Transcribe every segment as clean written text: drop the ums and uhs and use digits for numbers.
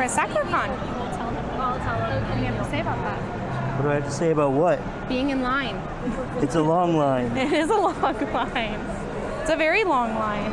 for Sakura Con. We'll tell them. I'll tell them. What do you have to say about that? What do I have to say about what? Being in line. It's a long line. It is a long line. It's a very long line.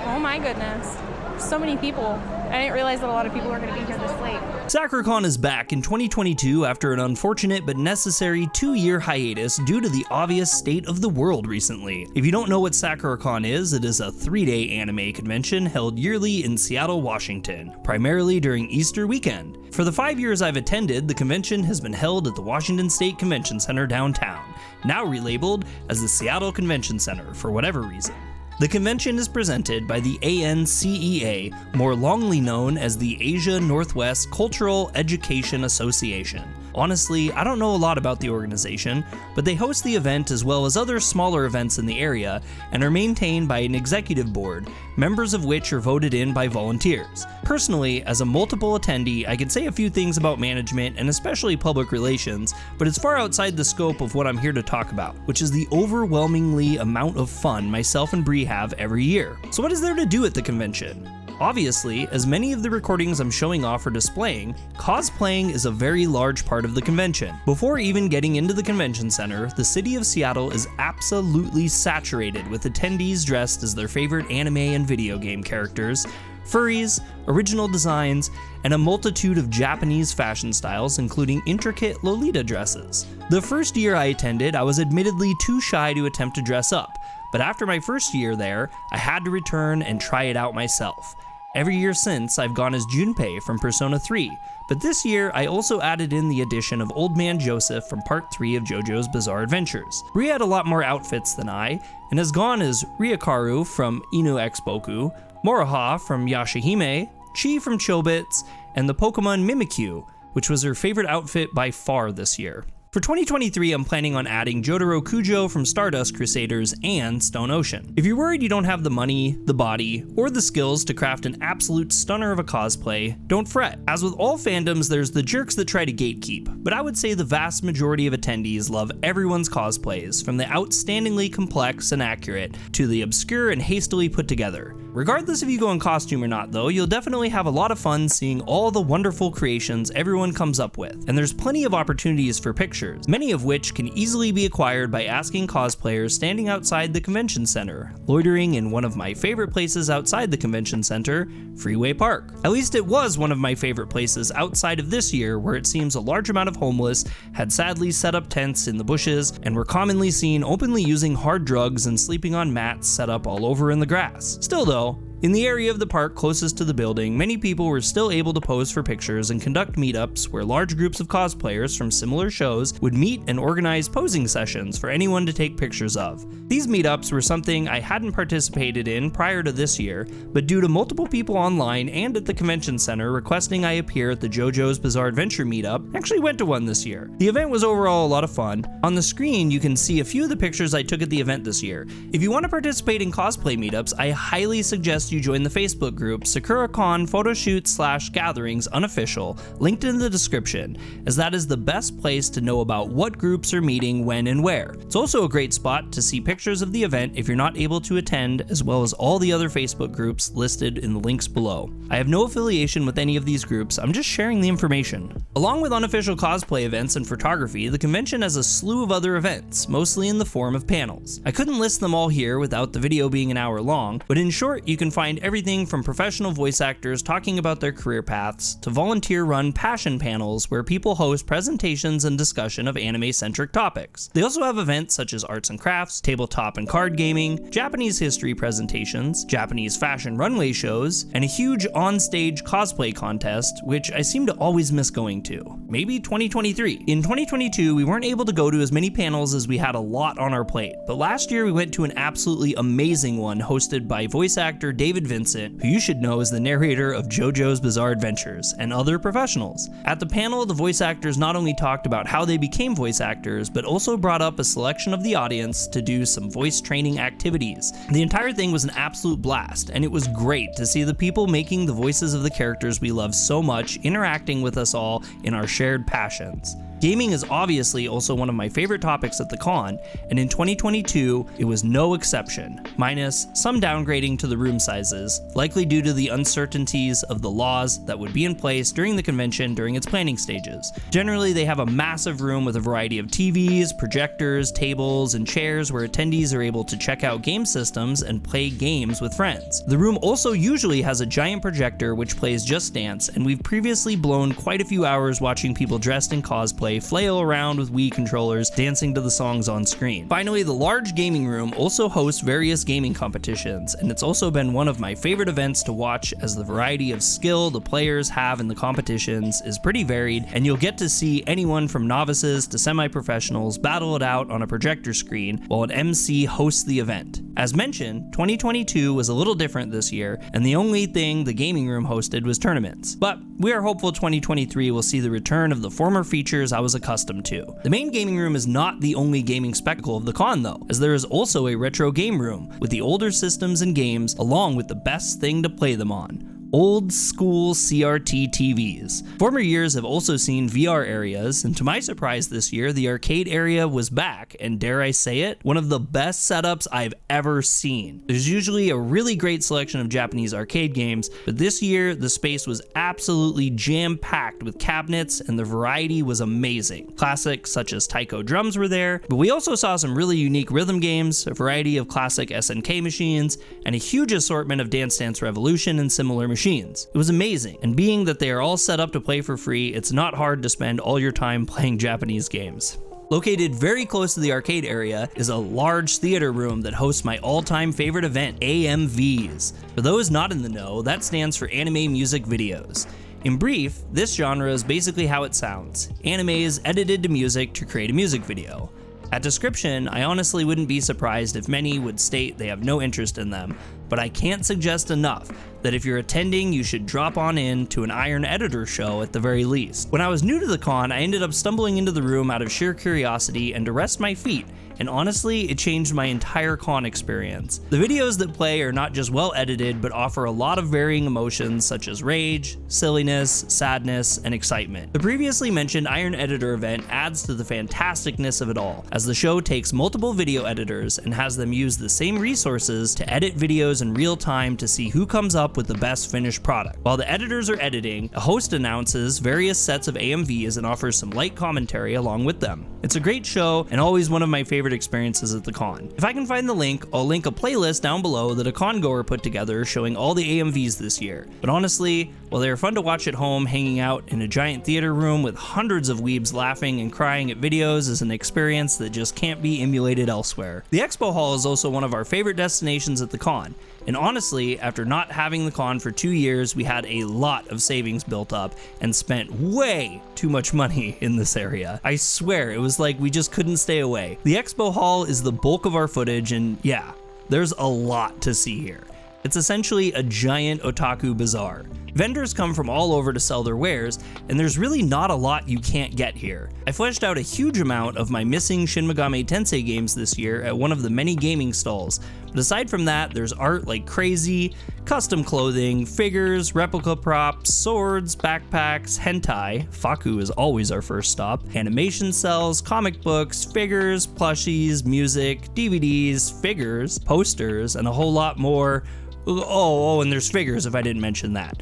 Oh my goodness. So many people. I didn't realize that a lot of people were going to be here this late. Sakuracon is back in 2022 after an unfortunate but necessary 2-year hiatus due to the obvious state of the world recently. If you don't know what Sakuracon is, it is a 3-day anime convention held yearly in Seattle, Washington, primarily during Easter weekend. For the 5 years I've attended, the convention has been held at the Washington State Convention Center downtown, now relabeled as the Seattle Convention Center for whatever reason. The convention is presented by the ANCEA, more longly known as the Asia Northwest Cultural Education Association. Honestly, I don't know a lot about the organization, but they host the event as well as other smaller events in the area and are maintained by an executive board, members of which are voted in by volunteers. Personally, as a multiple attendee, I could say a few things about management and especially public relations, but it's far outside the scope of what I'm here to talk about, which is the overwhelmingly amount of fun myself and Brii have every year. So what is there to do at the convention? Obviously, as many of the recordings I'm showing off are displaying, cosplaying is a very large part of the convention. Before even getting into the convention center, the city of Seattle is absolutely saturated with attendees dressed as their favorite anime and video game characters, furries, original designs, and a multitude of Japanese fashion styles, including intricate Lolita dresses. The first year I attended, I was admittedly too shy to attempt to dress up, but after my first year there, I had to return and try it out myself. Every year since, I've gone as Junpei from Persona 3, but this year I also added in the addition of Old Man Joseph from Part 3 of JoJo's Bizarre Adventures. Brii had a lot more outfits than I, and has gone as Ryukaru from Inu X-Boku, Moroha from Yashahime, Chi from Chobits, and the Pokemon Mimikyu, which was her favorite outfit by far this year. For 2023, I'm planning on adding Jotaro Kujo from Stardust Crusaders and Stone Ocean. If you're worried you don't have the money, the body, or the skills to craft an absolute stunner of a cosplay, don't fret. As with all fandoms, there's the jerks that try to gatekeep, but I would say the vast majority of attendees love everyone's cosplays, from the outstandingly complex and accurate to the obscure and hastily put together. Regardless if you go in costume or not though, you'll definitely have a lot of fun seeing all the wonderful creations everyone comes up with, and there's plenty of opportunities for pictures, many of which can easily be acquired by asking cosplayers standing outside the convention center, loitering in one of my favorite places outside the convention center, Freeway Park. At least it was one of my favorite places outside of this year, where it seems a large amount of homeless had sadly set up tents in the bushes and were commonly seen openly using hard drugs and sleeping on mats set up all over in the grass. Still though, in the area of the park closest to the building, many people were still able to pose for pictures and conduct meetups where large groups of cosplayers from similar shows would meet and organize posing sessions for anyone to take pictures of. These meetups were something I hadn't participated in prior to this year, but due to multiple people online and at the convention center requesting I appear at the JoJo's Bizarre Adventure meetup, I actually went to one this year. The event was overall a lot of fun. On the screen, you can see a few of the pictures I took at the event this year. If you want to participate in cosplay meetups, I highly suggest you join the Facebook group Sakuracon Photoshoots / Gatherings Unofficial, linked in the description, as that is the best place to know about what groups are meeting when and where. It's also a great spot to see pictures of the event if you're not able to attend, as well as all the other Facebook groups listed in the links below. I have no affiliation with any of these groups, I'm just sharing the information. Along with unofficial cosplay events and photography, the convention has a slew of other events, mostly in the form of panels. I couldn't list them all here without the video being an hour long, but in short, you can find everything from professional voice actors talking about their career paths to volunteer-run passion panels where people host presentations and discussion of anime-centric topics. They also have events such as arts and crafts, tabletop and card gaming, Japanese history presentations, Japanese fashion runway shows, and a huge on-stage cosplay contest, which I seem to always miss going to. Maybe 2023. In 2022, we weren't able to go to as many panels as we had a lot on our plate, but last year we went to an absolutely amazing one hosted by voice actor David Vincent, who you should know is the narrator of JoJo's Bizarre Adventures, and other professionals. At the panel, the voice actors not only talked about how they became voice actors, but also brought up a selection of the audience to do some voice training activities. The entire thing was an absolute blast, and it was great to see the people making the voices of the characters we love so much interacting with us all in our shared passions. Gaming is obviously also one of my favorite topics at the con, and in 2022, it was no exception, minus some downgrading to the room sizes, likely due to the uncertainties of the laws that would be in place during the convention during its planning stages. Generally, they have a massive room with a variety of TVs, projectors, tables, and chairs where attendees are able to check out game systems and play games with friends. The room also usually has a giant projector which plays Just Dance, and we've previously blown quite a few hours watching people dressed in cosplay flail around with Wii controllers, dancing to the songs on screen. Finally, the large gaming room also hosts various gaming competitions, and it's also been one of my favorite events to watch as the variety of skill the players have in the competitions is pretty varied, and you'll get to see anyone from novices to semi-professionals battle it out on a projector screen while an MC hosts the event. As mentioned, 2022 was a little different this year, and the only thing the gaming room hosted was tournaments. But we are hopeful 2023 will see the return of the former features I was accustomed to. The main gaming room is not the only gaming spectacle of the con though, as there is also a retro game room with the older systems and games along with the best thing to play them on: old school CRT TVs. Former years have also seen VR areas, and to my surprise this year, the arcade area was back, and dare I say it, one of the best setups I've ever seen. There's usually a really great selection of Japanese arcade games, but this year the space was absolutely jam-packed with cabinets, and the variety was amazing. Classics such as Taiko drums were there, but we also saw some really unique rhythm games, a variety of classic SNK machines, and a huge assortment of Dance Dance Revolution and similar machines. It was amazing, and being that they are all set up to play for free, it's not hard to spend all your time playing Japanese games. Located very close to the arcade area is a large theater room that hosts my all-time favorite event, AMVs. For those not in the know, that stands for anime music videos. In brief, this genre is basically how it sounds: animes edited to music to create a music video. At description, I honestly wouldn't be surprised if many would state they have no interest in them, but I can't suggest enough that if you're attending, you should drop on in to an Iron Editor show at the very least. When I was new to the con, I ended up stumbling into the room out of sheer curiosity and to rest my feet, and honestly, it changed my entire con experience. The videos that play are not just well edited, but offer a lot of varying emotions such as rage, silliness, sadness, and excitement. The previously mentioned Iron Editor event adds to the fantasticness of it all, as the show takes multiple video editors and has them use the same resources to edit videos in real time to see who comes up with the best finished product. While the editors are editing, a host announces various sets of AMVs and offers some light commentary along with them. It's a great show and always one of my favorite experiences at the con. If I can find the link, I'll link a playlist down below that a con goer put together showing all the AMVs this year. But honestly, while they are fun to watch at home, hanging out in a giant theater room with hundreds of weebs laughing and crying at videos is an experience that just can't be emulated elsewhere. The Expo Hall is also one of our favorite destinations at the con, and honestly, after not having the con for 2 years, we had a lot of savings built up and spent way too much money in this area. I swear, it was like we just couldn't stay away. The Expo Hall is the bulk of our footage, and yeah, there's a lot to see here. It's essentially a giant otaku bazaar. Vendors come from all over to sell their wares, and there's really not a lot you can't get here. I fleshed out a huge amount of my missing Shin Megami Tensei games this year at one of the many gaming stalls, but aside from that, there's art like crazy, custom clothing, figures, replica props, swords, backpacks, hentai, Faku is always our first stop, animation cells, comic books, figures, plushies, music, DVDs, figures, posters, and a whole lot more. Oh, and there's figures if I didn't mention that.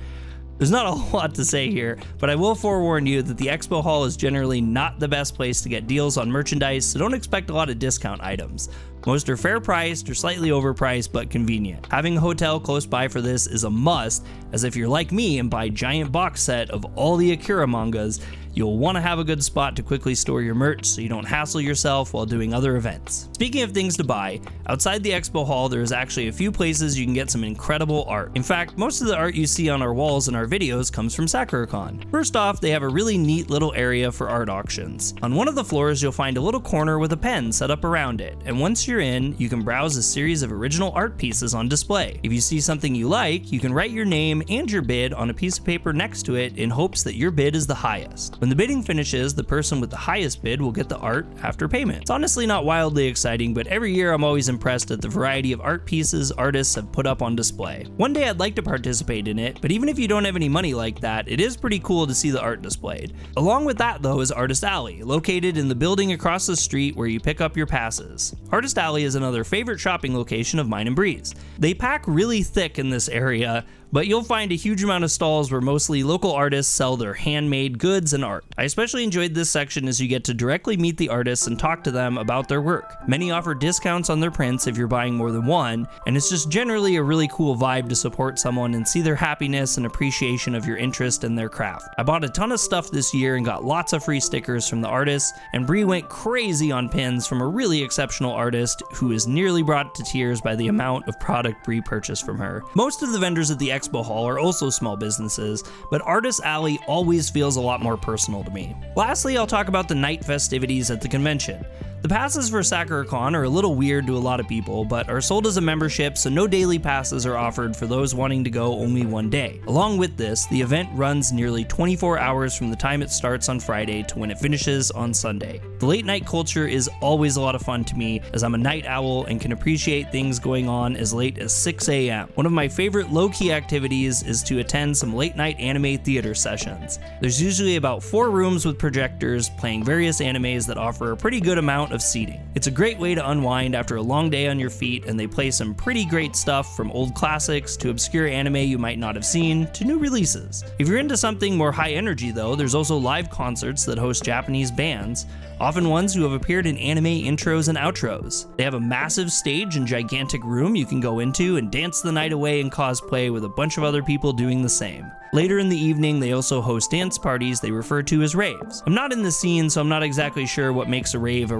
There's not a whole lot to say here, but I will forewarn you that the Expo Hall is generally not the best place to get deals on merchandise, so don't expect a lot of discount items. Most are fair priced or slightly overpriced, but convenient. Having a hotel close by for this is a must, as if you're like me and buy a giant box set of all the Akira mangas, you'll want to have a good spot to quickly store your merch so you don't hassle yourself while doing other events. Speaking of things to buy, outside the Expo Hall there is actually a few places you can get some incredible art. In fact, most of the art you see on our walls in our videos comes from Sakuracon. First off, they have a really neat little area for art auctions. On one of the floors you'll find a little corner with a pen set up around it, and once you're in, you can browse a series of original art pieces on display. If you see something you like, you can write your name and your bid on a piece of paper next to it in hopes that your bid is the highest. When the bidding finishes, the person with the highest bid will get the art after payment. It's honestly not wildly exciting, but every year I'm always impressed at the variety of art pieces artists have put up on display. One day I'd like to participate in it, but even if you don't have any money like that, it is pretty cool to see the art displayed. Along with that though is Artist Alley, located in the building across the street where you pick up your passes. Artist Alley is another favorite shopping location of mine and Bree's. They pack really thick in this area, but you'll find a huge amount of stalls where mostly local artists sell their handmade goods and art. I especially enjoyed this section as you get to directly meet the artists and talk to them about their work. Many offer discounts on their prints if you're buying more than one, and it's just generally a really cool vibe to support someone and see their happiness and appreciation of your interest in their craft. I bought a ton of stuff this year and got lots of free stickers from the artists, and Brii went crazy on pins from a really exceptional artist who is nearly brought to tears by the amount of product Brii purchased from her. Most of the vendors at the Expo Hall are also small businesses, but Artist Alley always feels a lot more personal to me. Lastly, I'll talk about the night festivities at the convention. The passes for Sakura Con are a little weird to a lot of people, but are sold as a membership, so no daily passes are offered for those wanting to go only one day. Along with this, the event runs nearly 24 hours from the time it starts on Friday to when it finishes on Sunday. The late night culture is always a lot of fun to me, as I'm a night owl and can appreciate things going on as late as 6 a.m. One of my favorite low-key activities is to attend some late night anime theater sessions. There's usually about 4 rooms with projectors playing various animes that offer a pretty good amount of seating. It's a great way to unwind after a long day on your feet, and they play some pretty great stuff from old classics to obscure anime you might not have seen to new releases. If you're into something more high energy though, there's also live concerts that host Japanese bands, often ones who have appeared in anime intros and outros. They have a massive stage and gigantic room you can go into and dance the night away in cosplay with a bunch of other people doing the same. Later in the evening, they also host dance parties they refer to as raves. I'm not in the scene, so I'm not exactly sure what makes a rave,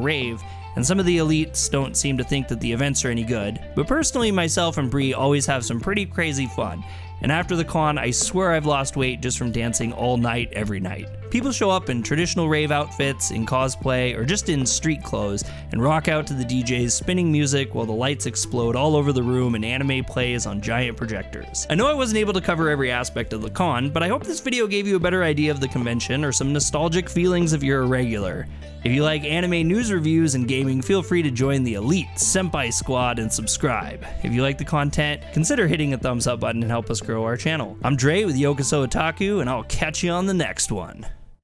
and some of the elites don't seem to think that the events are any good, but personally myself and Brii always have some pretty crazy fun, and after the con I swear I've lost weight just from dancing all night every night. People show up in traditional rave outfits, in cosplay, or just in street clothes and rock out to the DJs spinning music while the lights explode all over the room and anime plays on giant projectors. I know I wasn't able to cover every aspect of the con, but I hope this video gave you a better idea of the convention or some nostalgic feelings if you're a regular. If you like anime news reviews and gaming, feel free to join the elite Senpai squad and subscribe. If you like the content, consider hitting a thumbs up button and help us grow our channel. I'm Dre with Yokoso Otaku, and I'll catch you on the next one.